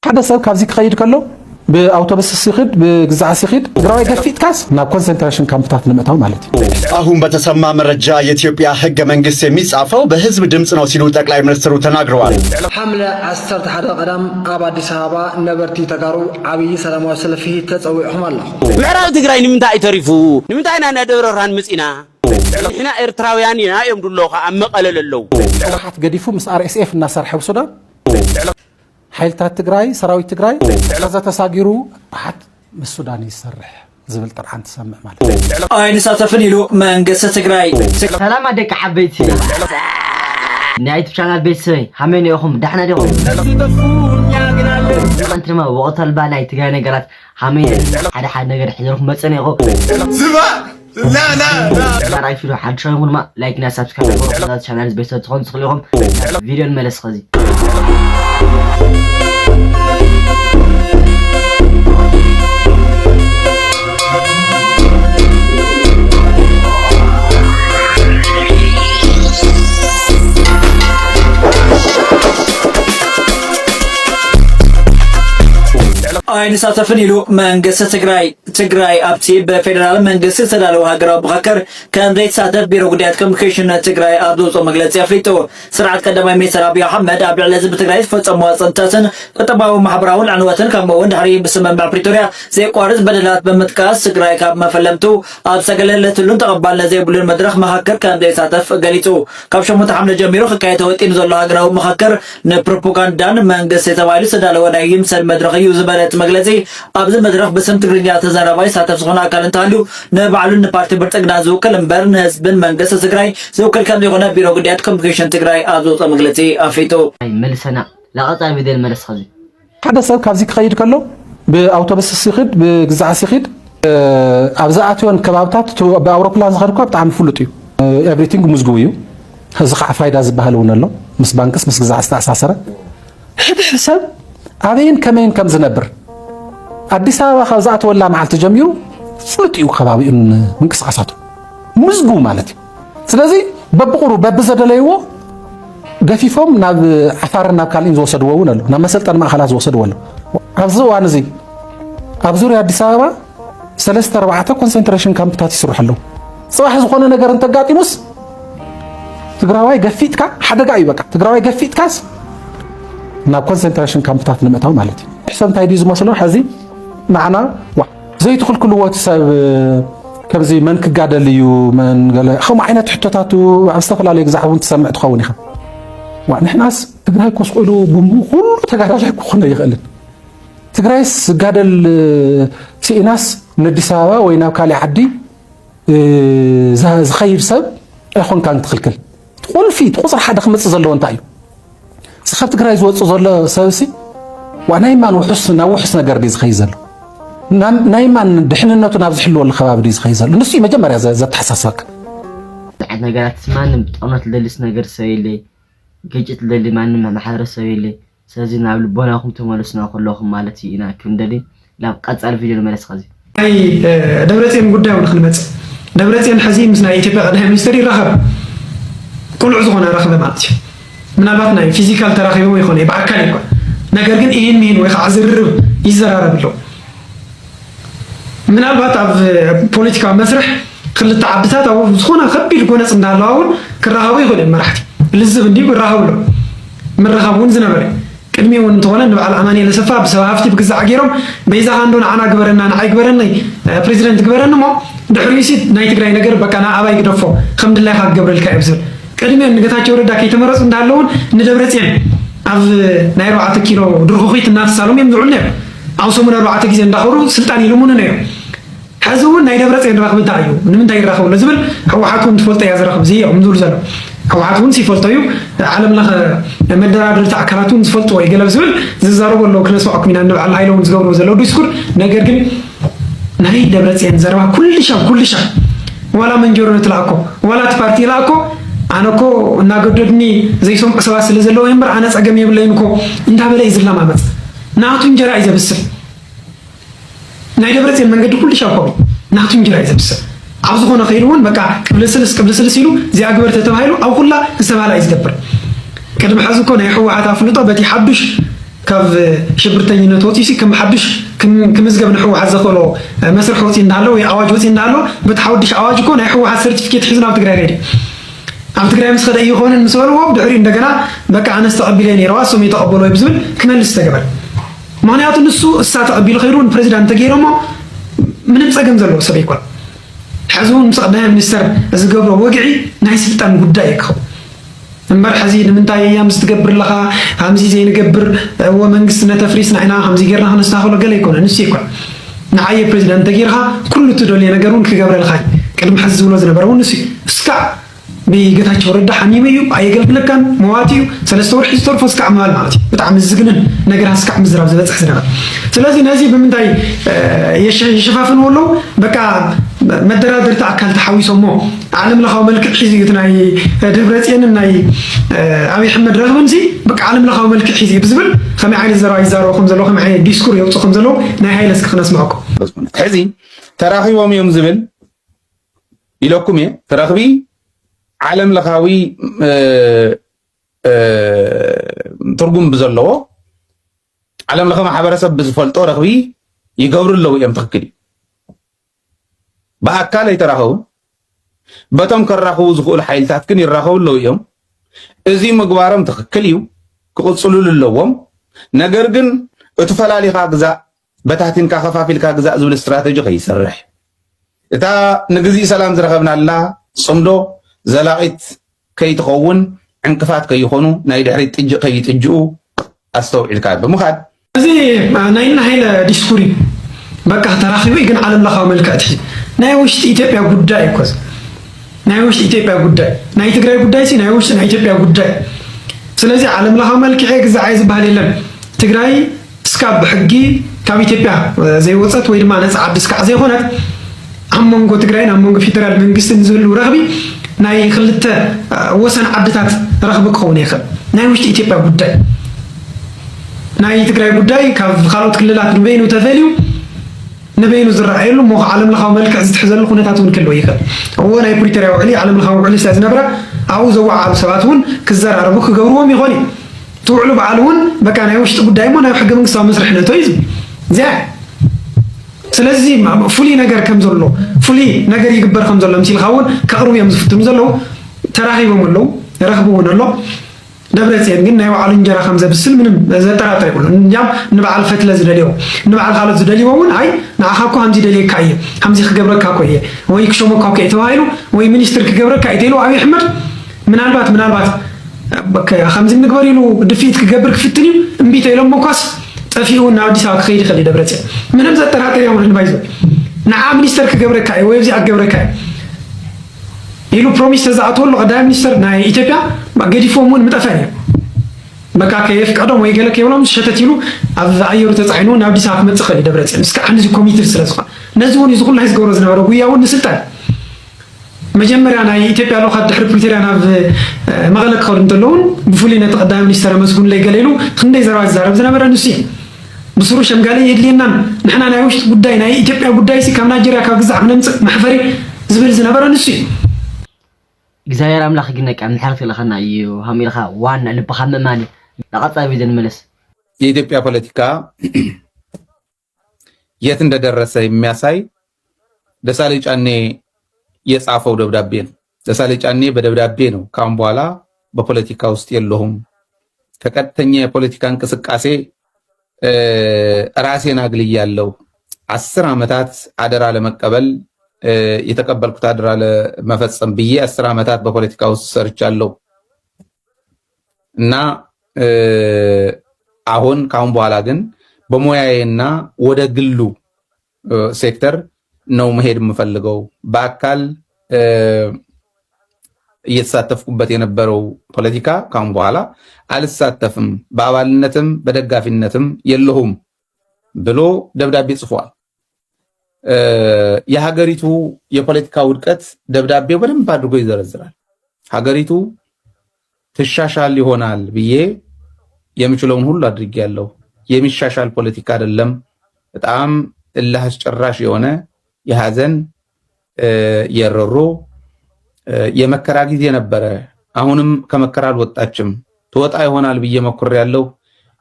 حدا سب كابزي كخيد كله بأوتوبس سيخد بجزعة سيخد دراوي قفيت كاس نا كونسنتريشن كامبتات نمتاو مالتي አሁን በተሰማ መረጃ የኢትዮጵያ ህገ መንግስት የሚጻፈው በህዝብ ድምጽ ነው ሲሉ ጠቅላይ ሚኒስትሩ ተናግረዋል። ሐምለ 11 ቀዳም አብ አዲስ አበባ ነበርቲ ተጋሩ አብይ ሰላማዊ ሰልፊ ተጸውዕሁም አለ ምዕራብ ትግራይ ንምንታይ ተሪፉ ንምንታይና ነደብረ ብርሃን ምጽና እحنا ኤርትራውያን ኢና የምዱሎኻ አመቀለለለው راحت قديفو مس RSF እና ሰርሐው ሱዳን حيلتات تግራይ ሰራዊት ትግራይ ከዛ ተሳጊሩ راحت مس ሱዳን ይሰርሕ زبل طرحان تسمع ማለት አይን ሳተፈን ይሉ መንግስት ትግራይ ሰላም አደቅ حبيتي نايت ቻናል ቤተሰብ ሐመን ይኹም ዳሕና ዲኹም አንተማ ወቅታል ባላይ ትግራይ ነገራት ሐመን ሓደ ነገር ሕዘርኩም መጸን ይኹ ዝባ لا رايك فيديو حد شو يقول ما لايكنا سبسكرايب وقناة ቻናል ቤተሰብ ትኾን ትኽእሉኹም ቪዲዮ እንመለስ ኸዚ አይን ሳተፈን ይሉ መንግስት ትግራይ አብቲ በፌደራል መንግስት ተዳለው ሀገራው በከር ከእንዴት ሳተፍ ቢሮ ጉዳያት ኮሙኒኬሽን ትግራይ አብዶጾ መግለጽ ያፍሊቶ ስርዓት ቀዳማይ ሚኒስትር አብይ አህመድ አብዱል አዚዝ በትግራይ ፈጸመው ጸንተሰን ቀጠባው ማህበራውን አንወተን ከመወንድ ሐሪ በስመም ፕሪቶሪያ ዘይቋርዝ በደላት በመጥቃስ ትግራይ ካብ መፈለምቱ አብሰገለለቱን ተቀባለ ዘይብሉን መድረክ መሐከር ከእንዴት ሳተፍ ገሊጹ ካብ ሸሞት ሐምለ ጀሚሮ ከካይተ ወጥን ዘሎ ሀገራው መሐከር ለፕሮፓጋንዳን መንግስት የተባሉ ተዳለው ወዳይም ሰል መድረክ ይዝበለት መግለጺ አብዝ መድረክ በስም ትግርኛ ተዛራባይ ሳተፍ ዝኾነ አካል እንታሉ ነባሉን ፓርቲ ብርጥግና ዝውክል እምበርን ህዝብን መንግስት ትግራይ ዝውክል ከም ዝኾነ ቢሮ ጉዳያት ኮሙኒኬሽን ትግራይ አብዞ መግለጺ አፊቶ መልሰና ለቀጣይ ቪዲዮ መልስ ኸዚ ሓደ ሰብ ካብዚ ክኸይድ ከሎ ብአውቶቡስ ሲኽድ ብግዛዕ ሲኽድ ኣብዛኣትዮን ከባብታት ብአውሮፕላን ዝኸድኳ ብጣዕሚ ፍሉጥ እዩ ኤቭሪቲንግ ሙዝግቡ እዩ እዚ ከዓ ፋይዳ ዝበሃል እውን ኣሎ ምስ ባንክስ ምስ ግዛዕ ዝተኣሳሰረ ሰብ ኣበይን ከመይን ከም ዝነብር አዲስ አበባ ከዛት ወላ መዓልቲ ጀሚሩ ፍሉጥ እዩ ከባቢኡን ምንቅስቃሳቱ ሙዝጉ ማለት እዩ ስለዚህ በብቁሩ በብዘደለይዎ ገፊፎም ናብ ዓፋርና ናብ ካልእን ዝወሰድዎ እውን ኣሎ ናብ መሰልጠን ማእኸላት ዝወሰድዎ ኣሎ ኣብዚ እዋን እዚ ኣብ ዙርያ አዲስ አበባ 3-4 ኮንሰንትሬሽን ካምፕታት ይስርሑ ኣለዉ ጽባሕ ዝኾነ ነገር እንተጋጢሙስ ትግራዋይ ገፊትካ ሓደጋ እዩ በቃ ትግራዋይ ገፊትካስ ናብ ኮንሰንትሬሽን ካምፕታት ንምእታው ማለት እዩ ሕሰብ እንታይ ድዩ ዝመስሎ ሕዚ معنا ዘይትኽልክልዎ ሰብ ከምዚ መን ክጋደል እዩ መን ገለ ከም ዓይነት ሕቶታቱ ኣብ ዝተፈላለዩ ግዛዕ እውን ትሰምዕ ትኸውን ኢኻ ንሕናስ ትግራይ ኮስቁሉ ቦምቡ ኩሉ ተጋዳላይ ክኾን ይኽእልን ትግራይስ ጋደል ሲኢናስ ንአዲስ አበባ ወይ ናብ ካልእ ዓዲ ዝኸይድ ሰብ ኣይኮንካን ትኽልክል ቁልፊ ቁፅሪ ሓደ ክመፅእ ዘለዎ እንታይ እዩ ስኻብ ትግራይ ዝወፅእ ዘሎ ሰብሲ ዋናይ ማን ውሑስ ናብ ውሑስ ነገር ዲ ዝኸይድ ዘሎ ናይ ማን ድሕንነቱ ናብ ዝሕልወሉ ከባቢ ዲ ዝኸይድ ዘሎ ንሱ መጀመርያ ዘተሓሳስበካ بعد ነገራት ማንም ጦርነት ልልስ ነገር ሰይለ ግጭት ልል ማንም ማሕበረሰብ የለ ስለዚህ ናብ ልቦናኹም ተመለስና ከለኹም ማለት ኢና ክንደሊ ናብ ቀጻል ቪድዮ መለስ ኸዚ አይ ደብረጽዮን ጉዳይ ወን ክልመጽ ደብረጽዮን ሕዚ ምስ ናይ ኢትዮጵያ ቀዳማይ ሚኒስትር ይራኸብ ቁልዕ ዝኾነ ረኸበ ማለት እዩ ምናልባት ናይ ፊዚካል ተራኺቦም ይኾነ በአካል ይኮን ነገር ግን ይህን ወይ ከዓ ዝርርብ ይዘራረብ ኣሎ ምናልባት ኣብ ፖለቲካ መስርሕ ክልተ ዓድታት ኣብ ዝኾነ ከቢድ ጎነፅ እንዳለዋውን ክራኸቡ ይኽእሉ መራሕቲ ልዝብ እንዲሁ ክራኸቡ ኣሎ ምርኻብ እውን ዝነበረ ቅድሚ እውን እንተኾነ ንበዓል ኣማኒኤል ኣሰፋ ብሰብ ሃፍቲ ብግዛዕ ገይሮም በይዛኻ እንዶ ንዓና ግበረና ንዓይ ግበረና ፕሬዚደንት ግበረኒ እሞ ድሕሪኡ ሲት ናይ ትግራይ ነገር በቃ ንኣባይ ግደፎ ከም ድላይካ ክገብረልካ እዩ ዝብል ቅድሚኦም ንጌታቸው ረዳ ከይተመረፁ እንዳለውን ንደብረጽዮን ኣብ ናይ 4 ኪሎ ድርኹኺት እናተሳሎም እዮም ዝውዕሉ ነይሩ ኣብ ሰሙን 4 ግዜ እንዳኸሩ ስልጣን ይልሙኑ ነይሩ ሕዚ እውን ናይ ደብረጽዮን ረኽቢ እንታይ እዩ ንምንታይ ይራኸቡ ዝብል ሕወሓት እውን ትፈልጦ እያ ዝረኽብ እዚኦም ዝብሉ ዘሎ ሕወሓት እውን ሲፈልጦ እዩ ዓለም ለኸ መደራደርቲ ኣካላት እውን ዝፈልጥዎ እዩ ገለ ዝብል ዝዛረቡ ኣለዉ ክነስማዓኩም ኢና ንበዓል ሃይለ እውን ዝገብርዎ ዘለዉ ዲስኩር ነገር ግን ናይ ደብረጽዮን ዘረባ ኩልሻ ዋላ መንጀሮ ትለኣኮ ዋላ እቲ ፓርቲ ይለኣኮ ኣነኮ እናገደድኒ ዘይሰምዑ ሰባት ስለ ዘለዎ እምበር ኣነ ፀገም የብለይን እኮ እንዳበለ እዩ ዝለማመፅ ናቱ እንጀራ እዩ ዘብስል ናይ ደብረጽዮን መንገዲ ኩልሻ እኮ ናቱ እንጀራ እዩ ዘብስል ኣብ ዝኾነ ኸይዱ እውን በቃ ቅብልስልስ ኢሉ እዚኣ ግበርተ ተባሂሉ ኣብ ኩላ ዝተባህላ እዩ ዝገብር ቅድሚ ሕዚ እኮ ናይ ሕወሓት ኣፍልጦ በቲ ሓዱሽ ካብ ሽብርተኝነት ወፂሲ ከም ሓድሽ ክምዝገብ ንሕወሓት ዘኸሎ መስርሕ ወፂ እንዳሎ ወይ ኣዋጅ ወፂ እንዳሎ በቲ ሓድሽ ኣዋጅ እኮ ናይ ሕወሓት ሰርቲፊኬት ሒዝና ኣብ ትግራይ ከይዲ ኣብ ትግራይ ምስ ከደ ይኾንን ምስ በልዎ ድሕሪ እንደገና በቃ ኣነስ ተቐቢለ ነይረዋ እሶም የተቐበሎ ብዝብል ክመልስ ተገበረ ምክንያቱ ንሱ እሳ ተቐቢሉ ኸይዱ ፕሬዚዳንት ተገይሮሞ ምንም ፀገም ዘለዎ ሰብ ኣይኮን ሕዚ እውን ምስ ቀዳማይ ሚኒስተር ዝገብሮ ወግዒ ናይ ስልጣን ጉዳይ ይክኸው እምበር ሕዚ ንምንታይ እያ ምስ ትገብር ለኻ ከምዚ ዘይንገብር ወመንግስቲ ነተፍሪስና ኢና ከምዚ ጌርና ክነስተኻኽሎ ገለ ይኮነ ንሱ ይኮን ንዓየ ፕሬዚዳንት ተገይርካ ኩሉ ትደልዮ ነገር እውን ክገብረልካ ቅድሚ ሕዚ ዝብሎ ዝነበረ እውን ንሱ እስካዕ ብጌታቸው ረዳ ሓሚመ እዩ ኣየገልግለካን መዋት እዩ 3 ወርሒ ዝተርፎ እስካዕ ምባል ማለት እዩ ብጣዕሚ ዝግንን ነገራት እስካዕ ምዝራብ ዝበፅሕ ዝነበረ ስለዚ ነዚ ብምንታይ የሸፋፍንዎ ኣለዉ በቃ መደራደርቲ ኣካል ተሓዊሶሞ ዓለም ለኻዊ መልክዕ ሒዙ እዩ ናይ ደብረፅዮንን ናይ ኣብይ ኣሕመድ ረኽብን በቃ ዓለም ለኻዊ መልክዕ ሒዙ እዩ ብዝብል ከመይ ዓይነት ዘረባ ይዛረቡ ከም ዘለዎ ከመይ ዓይነት ዲስኩር የውፅኡ ከም ዘለዎ ናይ ሃይለ እስኪ ክነስምዐኩም ሕዚ ተራኺቦም እዮም ዝብል ኢለኩም እየ ተረኽቢ ዓለም ለኻዊ ትርጉም ብዘለዎ ዓለም ለኸ ማሕበረሰብ ብዝፈልጦ ረኽቢ ይገብሩ ኣለዉ እዮም ትኽክል እዩ ብኣካል ኣይተራኸቡ በቶም ከራኸቡ ዝኽእሉ ሓይልታት ግን ይራኸቡ ኣለዉ እዮም እዚ ምግባሮም ትኽክል እዩ ክቕፅሉሉ ኣለዎም ነገር ግን እቲ ፈላሊኻ ግዛእ በታቲንካ ከፋፊልካ ግዛእ ዝብል ስትራቴጂ ከይሰርሕ እታ ንግዚእ ሰላም ዝረኸብናላ ጽምዶ ዘላቂት ከይትኸውን ዕንቅፋት ከይኾኑ ናይ ድሕሪት ጥጅእ ከይጥጅኡ ኣስተውዒልካ ብምኻድ እዚ ናይና ሃይለ ዲስኩር እዩ በቃ ተራኺቡ ግን ዓለም ለኻዊ መልክዕ ትሕዝ ናይ ውሽጢ ኢትዮጵያ ጉዳይ እኮ ናይ ውሽጢ ኢትዮጵያ ጉዳይ ናይ ትግራይ ጉዳይ ናይ ውሽጢ ናይ ኢትዮጵያ ጉዳይ ስለዚ ዓለም ለኻዊ መልክዕ ግዛዓይ ዝበሃል የለን ትግራይ እስካብ ብሕጊ ካብ ኢትዮጵያ ዘይወፀት ወይ ድማ ነፃ ዓዲ እስካዕ ዘይኮነት ኣብ መንጎ ትግራይን ኣብ መንጎ ፌደራል መንግስትን ዝህሉ ረኽቢ ናይ ክልተ ወሰን ዓድታት ረኽቢ ክኸውን ይኽእል ናይ ውሽጢ ኢትዮጵያ ጉዳይ ናይ ትግራይ ጉዳይ ካብ ካልኦት ክልላት ንበይኑ ተፈልዩ ንበይኑ ዝረኣየሉ ሞ ዓለም ለኻዊ መልክዕ ዝትሕዘሉ ኩነታት እውን ክህልዎ ይኽእል እዎ ናይ ፕሪቶርያ ውዕሊ ዓለም ለኻዊ ውዕሊ ስለ ዝነበረ ኣብኡ ዘወዓሉ ሰባት እውን ክዘራረቡ ክገብርዎም ይኾን እዩ ትውዕሉ በዓል እውን በቃ ናይ ውሽጢ ጉዳይ ሞ ናይ ሕገ መንግስታዊ መስርሕ ነቶ እዩ እዚያ ስለዚ ፍሉይ ነገር ከም ዘሎ ፍሉይ ነገር ይግበር ከም ዘሎ ምሲልካ እውን ከቕርቡ እዮም ዝፍትኑ ዘለዉ ተራኺቦም ኣለዉ ረኽቡ እውን ኣሎ ደብረፅዮን ግን ናይ ባዕሉ እንጀራ ከም ዘብስል ምንም ዘጠራጥር ይብሉ እንጃም ንበዓል ፈትለ ዝደልዮ ንበዓል ካልኦት ዝደልይዎ እውን ኣይ ንዓኻ እኮ ከምዚ ደልየካ እየ ከምዚ ክገብረካ እኮ እየ ወይ ክሾመካ እኮ እየ ተባሂሉ ወይ ሚኒስትር ክገብረካ እየ ተኢሉ ኣብይ ኣሕመድ ምናልባት ከምዚ ንግበር ኢሉ ድፊት ክገብር ክፍትን እዩ እምቢ ተኢሎም ሞኳስ ጠፊኡ ናብ ኣዲስ ኣበባ ክኸይድ ይኽእል ደብረፅዮን ምንም ዘጠራጥር እዮም ንባይዞ ንዓ ሚኒስተር ክገብረካ እየ ወይ ኣብዚኣ ክገብረካ እየ ኢሉ ፕሮሚስ ተዛእትወሉ ቀዳማይ ሚኒስተር ናይ ኢትዮጵያ ገዲፎም እውን ምጠፈን እዮም በቃ ከየፍቀዶም ወይ ገለ ከይብሎም ሸተት ኢሉ ኣብ ኣየሩ ተፃዒኑ ናብ ኣዲስ ኣበባ ክመፅእ ይኽእል ደብረፅዮን እስካዕ ንዚ ኮሚትድ ስለዝኾነ ነዚ እውን እዚ ኩሉ ዝገብሮ ዝነበረ ጉያ እውን ንስልጣን መጀመርያ ናይ ኢትዮጵያ ልኡኻት ድሕሪ ፕሪቶርያ ናብ መቐለ ክኸዱ እንተለውን ብፍሉይ ነቲ ቀዳማይ ሚኒስተር መስጉን ለይገለ ኢሉ ክንደይ ዘረባ ዝዛረብ ዝነበረ ንሱ እዩ ብስሩ ሸምጋለ የድልየናን ንሕና ናይ ውሽጢ ጉዳይ ናይ ኢትዮጵያ ጉዳይ ካብ ናይጀርያ ካብ ግዛዕ ምነምፅእ መሕፈሪ ዝብል ዝነበረ ንሱ እዩ እግዚኣብሔር ኣምላኽ ግን ነቃ ምሕረት ኢለኸና እዩ ሃሚልኻ ዋና ልብኻ ምእማን ንቐጻሊ ቤት እንመለስ የኢትዮጵያ ፖለቲካ የት እንደደረሰ የሚያሳይ ደሳለኝ ጫኔ የጻፈው ደብዳቤ ነው። ደሳለኝ ጫኔ በደብዳቤ ነው ካሁን በኋላ በፖለቲካ ውስጥ የለሁም ከቀጥተኛ የፖለቲካ እንቅስቃሴ ራሴን አግልያለሁ 10 ዓመታት አደራ ለመቀበል የተቀበልኩት አደራ ለመፈጸም ብዬ 10 ዓመታት በፖለቲካ ውስጥ ሰርቻለሁ እና አሁን ካሁን በኋላ ግን በሙያዬና ወደ ግሉ ሴክተር ነው መሄድ የምፈልገው በአካል እየተሳተፍኩበት የነበረው ፖለቲካ ካሁን በኋላ አልሳተፍም በአባልነትም በደጋፊነትም የለሁም ብሎ ደብዳቤ ጽፏል። የሀገሪቱ የፖለቲካ ውድቀት ደብዳቤው በደንብ አድርጎ ይዘረዝራል። ሀገሪቱ ትሻሻል ይሆናል ብዬ የምችለውን ሁሉ አድርጌያለሁ። የሚሻሻል ፖለቲካ አይደለም። በጣም እልህ አስጨራሽ የሆነ የሐዘን የረሮ የመከራ ጊዜ ነበረ። አሁንም ከመከራ አልወጣችም። ትወጣ ይሆናል ብዬ መኩሬያለሁ።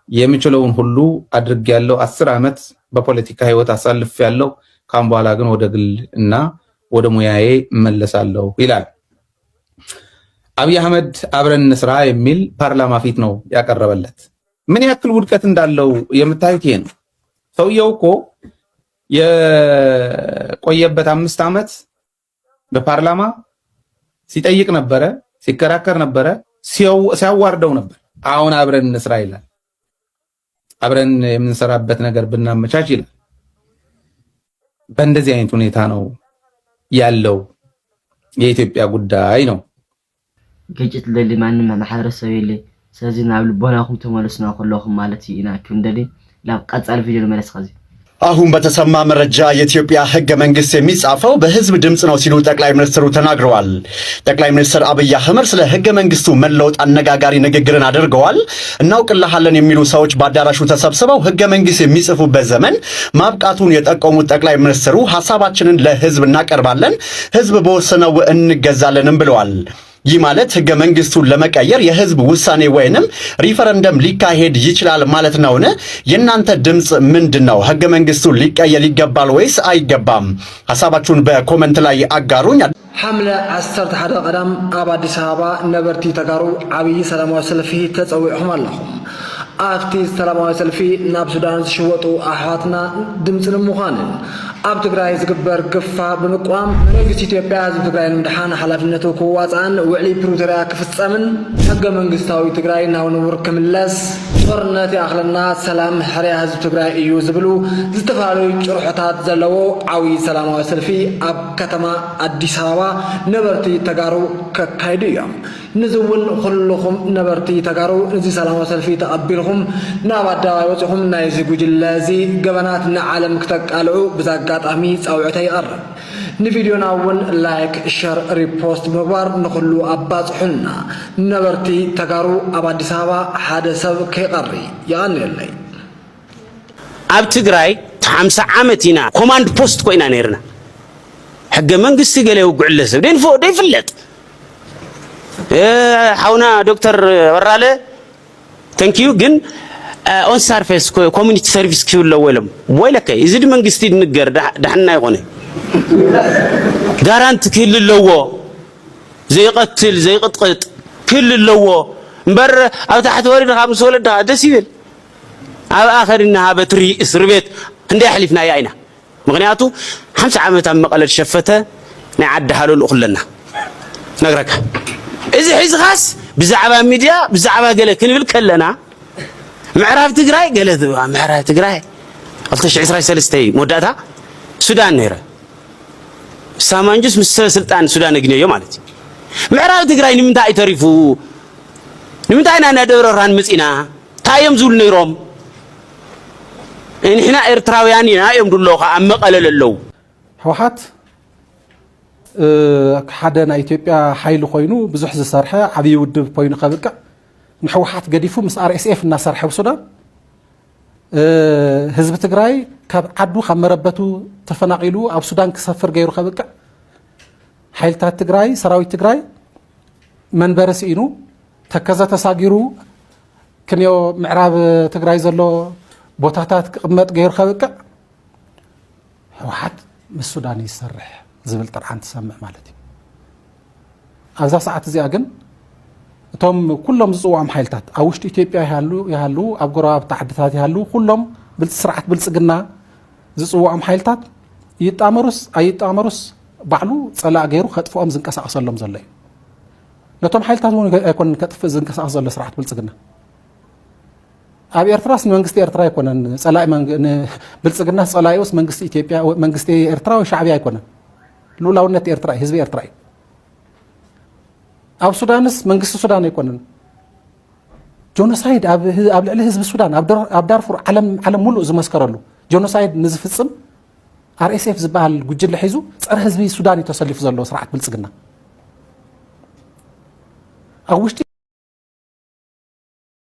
የሚችለውን ሁሉ አድርጌያለሁ። 10 ዓመት በፖለቲካ ህይወት አሳልፌያለሁ። ካም በኋላ ግን ወደ ግል እና ወደ ሙያዬ እመለሳለሁ ይላል። አብይ አህመድ አብረን እንስራ የሚል ፓርላማ ፊት ነው ያቀረበለት። ምን ያክል ውድቀት እንዳለው የምታዩት ይሄ ነው። ሰውየው እኮ የቆየበት 5 ዓመት በፓርላማ ሲጠይቅ ነበረ፣ ሲከራከር ነበረ፣ ሲያዋርደው ነበር። አሁን አብረን እንስራ ይላል። አብረን የምንሰራበት ነገር ብናመቻች ይላል። በእንደዚህ አይነት ሁኔታ ነው ያለው የኢትዮጵያ ጉዳይ ነው። ግጭት ለሊ ማንም ማሕበረሰብ የለ ስለዚ ናብ ልቦናኩም ተመለስና ከለኹም ማለት ኢና ክንደሊ ላብ ቀጻል ቪዲዮ መለስ ኸዚ አሁን በተሰማ መረጃ የኢትዮጵያ ህገ መንግስት የሚጻፈው በህዝብ ድምጽ ነው ሲሉ ጠቅላይ ሚኒስትሩ ተናግረዋል። ጠቅላይ ሚኒስትር አብይ አህመድ ስለ ህገ መንግስቱ መለወጥ አነጋጋሪ ንግግርን አድርገዋል። እናውቅልሃለን የሚሉ ሰዎች በአዳራሹ ተሰብስበው ህገ መንግስት የሚጽፉበት ዘመን ማብቃቱን የጠቆሙት ጠቅላይ ሚኒስትሩ ሐሳባችንን ለህዝብ እናቀርባለን፣ ህዝብ በወሰነው እንገዛለንም ብለዋል። ይህ ማለት ህገ መንግስቱን ለመቀየር የህዝብ ውሳኔ ወይንም ሪፈረንደም ሊካሄድ ይችላል ማለት ነውን? የናንተ ድምጽ ምንድነው? ህገ መንግስቱን ሊቀየር ይገባል ወይስ አይገባም? ሐሳባችሁን በኮሜንት ላይ አጋሩኝ። ሐምለ 11 ቀዳም ኣብ አዲስ አበባ ነበርቲ ተጋሩ ዓብይ ሰላማዊ ሰልፊ ተጸዊዕሁም ኣለኹም። ኣብቲ ሰላማዊ ሰልፊ ናብ ሱዳን ዝሽወጡ ኣሕዋትና ድምፂ ንምዃንን ኣብ ትግራይ ዝግበር ግፋ ብምቋም መንግስቲ ኢትዮጵያ ህዝቢ ትግራይ ንምድሓን ሓላፍነቱ ክዋፅኣን ውዕሊ ፕሪቶሪያ ክፍፀምን ሕገ መንግስታዊ ትግራይ ናብ ንቡር ክምለስ ጦርነት ይኣኽለና ሰላም ሕርያ ህዝቢ ትግራይ እዩ ዝብሉ ዝተፈላለዩ ጭርሖታት ዘለዎ ዓብይ ሰላማዊ ሰልፊ ኣብ ከተማ አዲስ አበባ ነበርቲ ተጋሩ ከካይዱ እዮም። ንዝውን ኩልኹም ነበርቲ ተጋሩ እዚ ሰላማዊ ሰልፊ ተቐቢልኹም ናብ ኣደባባይ ወፂኹም ናይዚ ጉጅለ እዚ ገበናት ንዓለም ክተቃልዑ ብዛጋጣሚ ፃውዕተ ይቐርብ። ንቪድዮና እውን ላይክ፣ ሸር፣ ሪፖስት ምግባር ንኩሉ ኣባፅሑና ነበርቲ ተጋሩ ኣብ አዲስ አበባ ሓደ ሰብ ከይቐሪ ይቐኒየለይ። ኣብ ትግራይ 50 ዓመት ኢና ኮማንድ ፖስት ኮይና ነርና ሕገ መንግስቲ ገለ ይውግዕለ ሰብ ደይፍለጥ ሓውና ዶክተር ወራለ ተንኪዩ ግን ኦን ሰርፌስ ኮሚኒቲ ሰርቪስ ክብለው ወለም ወይለከ እዚ ድ መንግስቲ ድንገር ዳሕና ይኾነ ጋራንቲ ክልለዎ ዘይቀትል ዘይቅጥቅጥ ክልለዎ እምበር ኣብ ታሕቲ ወሪድኻ ምስ ወለድኻ ደስ ይብል ኣብ ኣኸሪና በትሪ እስር ቤት እንደ ሕሊፍና ኢና ምክንያቱ 50 ዓመት ኣብ መቐለ ሸፈተ ናይ ዓዲ ሃለሉ ኩለና ነግረካ እዚ ሒዝኻስ ብዛዕባ ሚድያ ብዛዕባ ገለ ክንብል ከለና ምዕራብ ትግራይ ገለ ምዕራብ ትግራይ 2023 መወዳእታ ሱዳን ነይረ ሳማንጁስ ምስ ስልጣን ሱዳን እግነዮ ማለት ምዕራብ ትግራይ ንምንታይ ተሪፉ ንምንታይ ና ደብረ ብርሃን መፂና ታዮም ዝብል ነይሮም እንሕና ኤርትራውያን ኢና እዮም ድሎኻ ኣብ መቐለ ለለው ህወሓት ሓደ ናይ ኢትዮጵያ ሓይሊ ኮይኑ ብዙሕ ዝሰርሐ ዓብይ ውድብ ኮይኑ ከብቅዕ ንህወሓት ገዲፉ ምስ RSF እናሰርሐ ብሱዳን ህዝቢ ትግራይ ካብ ዓዱ ካብ መረበቱ ተፈናቂሉ ኣብ ሱዳን ክሰፍር ገይሩ ከብቅዕ ሓይልታት ትግራይ ሰራዊት ትግራይ መንበረ ሲኢኑ ተከዘ ተሳጊሩ ክንዮ ምዕራብ ትግራይ ዘሎ ቦታታት ክቅመጥ ገይሩ ከብቅዕ ህወሓት ምስ ሱዳን ይሰርሕ ዝብል ጥርዓን ትሰምዕ ማለት እዩ። ኣብዛ ሰዓት እዚኣ ግን እቶም ኩሎም ዝፅውዖም ሓይልታት ኣብ ውሽጢ ኢትዮጵያ ይሃሉ ኣብ ጎረባብቲ ዓድታት ይሃሉ ኩሎም ስርዓት ብልፅግና ዝፅውዖም ሓይልታት ይጣመሩስ ኣይጣመሩስ ባዕሉ ፀላእ ገይሩ ከጥፍኦም ዝንቀሳቀሰሎም ዘሎ እዩ። ነቶም ሓይልታት እውን ኣይኮነን ከጥፍእ ዝንቀሳቀስ ዘሎ ስርዓት ብልፅግና ኣብ ኤርትራስ መንግስቲ ኤርትራ ኣይኮነን ፀላኢ ብልፅግና ፀላኢውስ መንግስቲ ኢትዮጵያ መንግስቲ ኤርትራ ወይ ሻዕብያ ኣይኮነን ልኡላውነት ኤርትራ ህዝቢ ኤርትራ እዩ። ኣብ ሱዳንስ መንግስቲ ሱዳን ኣይኮነን ጆኖሳይድ ኣብ ልዕሊ ህዝቢ ሱዳን ኣብ ዳርፉር ዓለም ሙሉእ ዝመስከረሉ ጆኖሳይድ ንዝፍፅም RSF ዝበሃል ጉጅለ ሒዙ ፀረ ህዝቢ ሱዳን እዩ ተሰሊፉ ዘሎ ስርዓት ብልፅግና ኣብ ውሽጢ